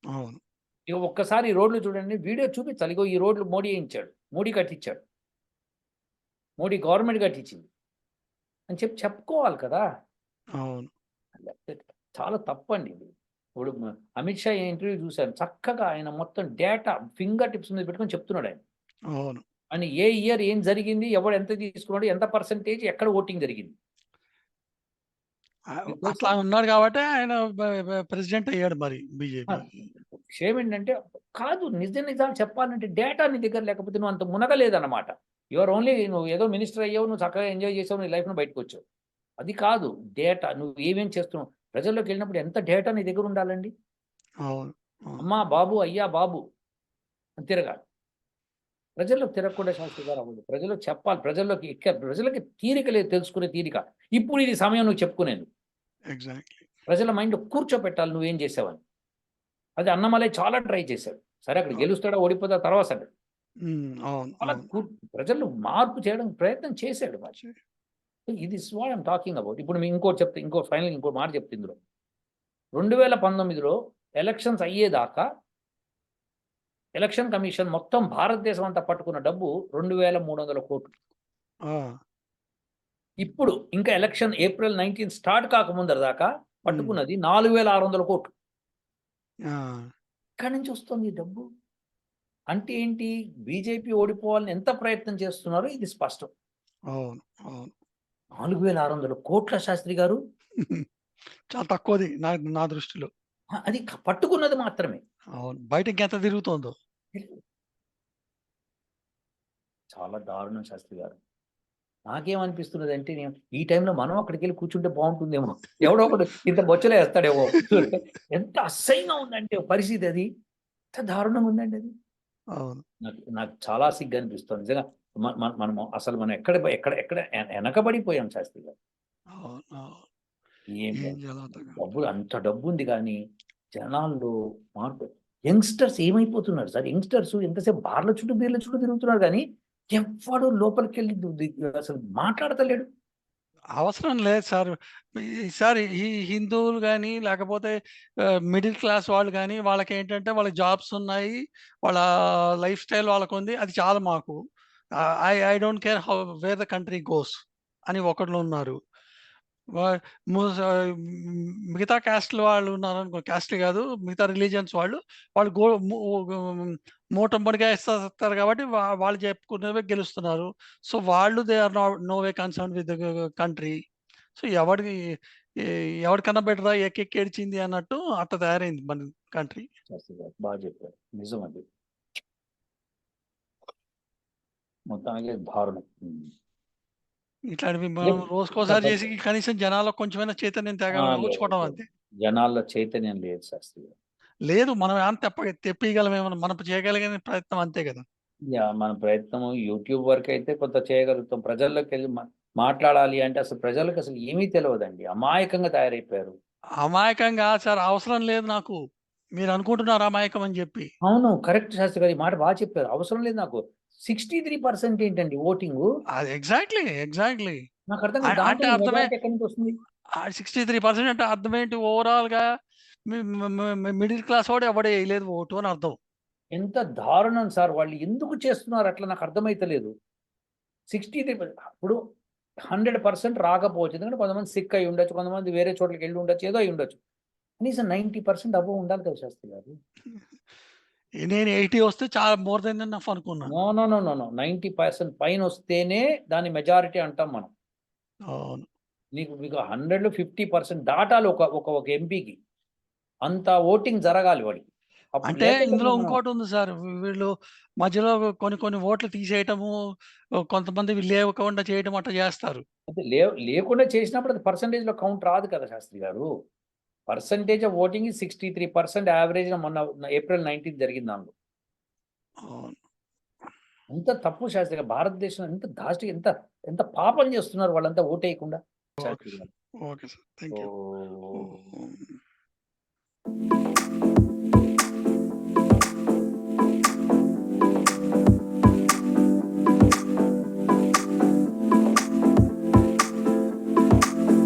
అవును. ఇక ఒక్కసారి ఈ రోడ్లు చూడండి. వీడియో చూపించాలి. ఇగో ఈ రోడ్లు మోడీ ఏయించాడు. మోడీ కట్టించాడు. మోడీ గవర్నమెంట్ కట్టించింది. అని చెప్పుకోవాలి కదా! అవును. చాలా తప్పండి ఇది. ఇప్పుడు అమిత్ షా ఇంటర్వ్యూ చూశాను. చక్కగా ఆయన మొత్తం డేటా ఫింగర్ టిప్స్ మీద పెట్టుకొని చెప్తున్నాడు ఆయన. అవును. అని ఏ ఇయర్ ఏం జరిగింది, ఎవడు ఎంత తీసుకున్నాడు, ఎంత పర్సెంటేజ్, ఎక్కడ ఓటింగ్ జరిగింది. మీకు తెలుసా? అట్లా ఉన్నాడు గాబట్టే ఆయన ప్రెసిడెంట్ అయ్యాడు మరి బీజేపీ. విషయం ఏంటంటే కాదు నిజాలు చెప్పాలంటే డేటా నీ దగ్గర లేకపోతే నువ్వు అంత మునగలేదన్నమాట. యువర్ ఓన్లీ నువ్వు ఏదో మినిస్టర్ అయ్యావు, నువ్వు చక్కగా ఎంజాయ్ చేసావు, నీ లైఫ్‌ను బయటకొచ్చావు. అది కాదు డేటా నువ్వు ఏమేం చేస్తున్నావు. ప్రజల్లోకి వెళ్ళినప్పుడు ఎంత డేటా నీ దగ్గర ఉండాలండి. అవును. అవును. అమ్మా, బాబు, అయ్యా, బాబు అని తిరగాలి. ప్రజల్లోకి తిరగకుండా శాస్త్రి గారు అవ్వదు. ప్రజలకు చెప్పాలి. ప్రజలకి తీరిక లేదు తెలుసుకునే తీరిక. ఇప్పుడు ఇది సమయం నువ్వు చెప్పుకునేందుకు. ఎగ్జాక్ట్‌లీ. ప్రజల మైండ్‌లో కూర్చోపెట్టాలి నువ్వేం చేసావని. అది అన్నమలై చాలా ట్రై చేశాడు. సరే అక్కడ గెలుస్తాడా, ఓడిపోతాడా తర్వాత సంగతి. అవును. అలా అవును. ప్రజలు మార్పు చేయడానికి ప్రయత్నం చేశాడు మరి. ఇది is what I am talking about. ఇప్పుడు మీకు ఇంకోటి చెప్తే ఫైనల్‌గా ఇంకో మాట చెప్తా ఇందులో. 2019లో ఎలక్షన్స్ అయ్యేదాకా ఎలక్షన్ కమిషన్ మొత్తం భారతదేశం అంతా పట్టుకున్న డబ్బు 2,300 కోట్లు. ఆ! ఇప్పుడు ఇంకా ఎలక్షన్ ఏప్రిల్ 19 స్టార్ట్ కాకముందర దాకా పట్టుకున్నది 4,600 కోట్లు. ఆ! ఎక్కడి నుంచి వస్తుంది ఈ డబ్బు? అంటే ఏంటి? బీజేపీ ఓడిపోవాలని ఎంత ప్రయత్నం చేస్తున్నారో ఇది స్పష్టం. అవును. అవును. 4,600 కోట్ల శాస్త్రి గారు. చాలా తక్కువది నా దృష్టిలో. అది పట్టుకున్నది మాత్రమే. అవును. బయట ఇంకెంత తిరుగుతోందో. చాలా దారుణం శాస్త్రి గారు. నాకేమనిపిస్తున్నదంటే ఈ టైంలో మనం అక్కడికెళ్ళి కూర్చుంటే బావుంటుందేమో. ఎవడో ఒకడు ఇంత బొచ్చలో ఏస్తాడేమో. ఎంత అసహ్యంగా ఉందంటే పరిస్థితి అది. ఎంత దారుణంగా ఉందండి అది. అవును. నాకు చాలా సిగ్గనిపిస్తుంది. నిజంగా మనము అసలు మనం ఎక్కడ ఎనకబడిపోయాం శాస్త్రి గారు. అవును. అవును. ఏం ఏం చేయాలో అర్థం కాదు. డబ్బులు అంత డబ్బుంది గానీ, జనాల్లో మార్పు యంగ్‌స్టర్స్ ఏమైపోతున్నారు సార్? యంగ్‌స్టర్స్ ఎంతసేపు బార్ల చుట్టూ, బీర్ల చుట్టూ తిరుగుతున్నారు గానీ, ఎవ్వడు లోపలికెళ్ళి అసలు మాట్లాడతలేడు. అవసరం లేదు సార్. ఈసారి ఈ హిందువులు గాని, లేకపోతే మిడిల్ క్లాస్ వాళ్ళు గాని, వాళ్ళకేంటంటే వాళ్ళకి జాబ్స్ ఉన్నాయి. వాళ్ళ లైఫ్ స్టైల్ వాళ్ళకుంది. అది చాలు మాకు. I don't care wear the country goes అని ఒకళ్ళున్నారు. వ ముస మిగతా క్యాస్ట్‌ల వాళ్ళు ఉన్నారనుకో, క్యాస్ట్‌లు కాదు మిగతా రిలీజియన్స్ వాళ్ళు, వాళ్ళు మూటంబడిగా ఇస్తారు కాబట్టి వాళ్ళు చెప్పుకున్నవే గెలుస్తున్నారు. సో, వాళ్ళు they are no way concerned with the country. So, ఎ ఎవడికన్నా బెటరా ఎక్కెక్కి ఏడ్చింది అన్నట్టు అట్లా తయారైంది మన కంట్రీ. శాస్త్రి గారు చెప్పారు. నిజం అది. మొత్తానికి దారుణం. ఇట్లాంటివి మనం రోజుకోసారి చేసి కనీసం జనాల్లో కొంచెమైనా చైతన్యం ఊడ్చుకోవడం లేదు. అంతే. జనాల్లో చైతన్యం లేదు శాస్త్రి గారు. లేదు మనం ఏమన్నా తెప్పియగలమేమో మనం చేయగలిగిన ప్రయత్నం అంతే కదా! మన ప్రయత్నము యూట్యూబ్ వరకైతే కొంత చేయగలుగుతాం. ప్రజల్లోకెళ్ళి మాట్లాడాలి అంటే అసలు ప్రజలకు అసలు ఏమీ తెలవదండి. అమాయకంగా తయారైపోయారు. అమాయకంగా సార్ అవసరం లేదు నాకు. మీరనుకుంటున్నారు అమాయకం అని జెప్పి. అవును. కరెక్ట్ శాస్త్రి గారు. ఈ మాట చెప్పారు. అవసరం లేదు నాకు. 63% ఏంటండి ఓటింగు? అది ఎగ్జాక్ట్‌లీ. నాకర్థం కాదు. అంటే దాంట్లో ఈ అర్థమే మెజారిటీ ఎక్కడి నుంచి వస్తుంది? 63% అంటే అర్థమేంటి ఓవరాల్‌గా మి మి మి మిడిల్ క్లాస్ వాడు ఎవడు ఎయలేదు ఓటు అని అర్థం. ఎంత దారుణం సార్! వాళ్ళు ఎందుకు చేస్తున్నారు అట్లా నాకు అర్థమైతలేదు. 63 ఇప్పుడు 100% రాకపోవచ్చు. ఎందుకంటే కొంతమంది సిక్ అయ్యి ఉండొచ్చు. కొంతమంది వేరే చోట్లకెళ్ళి ఉండొచ్చు. ఏదో అయ్యి ఉండొచ్చు. కనీసం 90% అబోవ్ ఉండాలి కదా శాస్త్రి గారు. నేను 80 వస్తే చాలా మోర్ దెన్ ఎనఫ్ అనుకున్నా. నో. 90% పైనొస్తేనే దాన్ని మెజారిటీ అంటాం మనం. అవును. మీకు 100లో 50% దాటాలి ఒక ఎంపీకి. అంత ఓటింగ్ జరగాలి వాడికి. అప్పుడు అంటే లేకుండా ఇందులో మనం ఇంకోటుంది సార్. వీళ్ళు మధ్యలో కొన్ని ఓట్లు తీసేయటము, కొంతమందివి లేవకుండా చేయడం అట్లా జేస్తారు. అంటే లేకుండా చేసినప్పుడు అది పర్సెంటేజ్‌లో కౌంట్ రాదు కదా శాస్త్రి గారు. పర్సెంటేజ్ ఆఫ్ ఓటింగ్ 63% యావరేజ్‌గా మొన్న ఏప్రిల్ 19 జరిగింది దానిలో. అవును. ఎంత తప్పు శాస్త్రి గారు. భారతదేశం ఎంత ఎంత ఎంత పాపం చేస్తున్నారు వాళ్ళంతా ఓటేయకుండా ఓకే శాస్త్రి సార్. గారు. Okay sir. Thank you. Oh! Oh!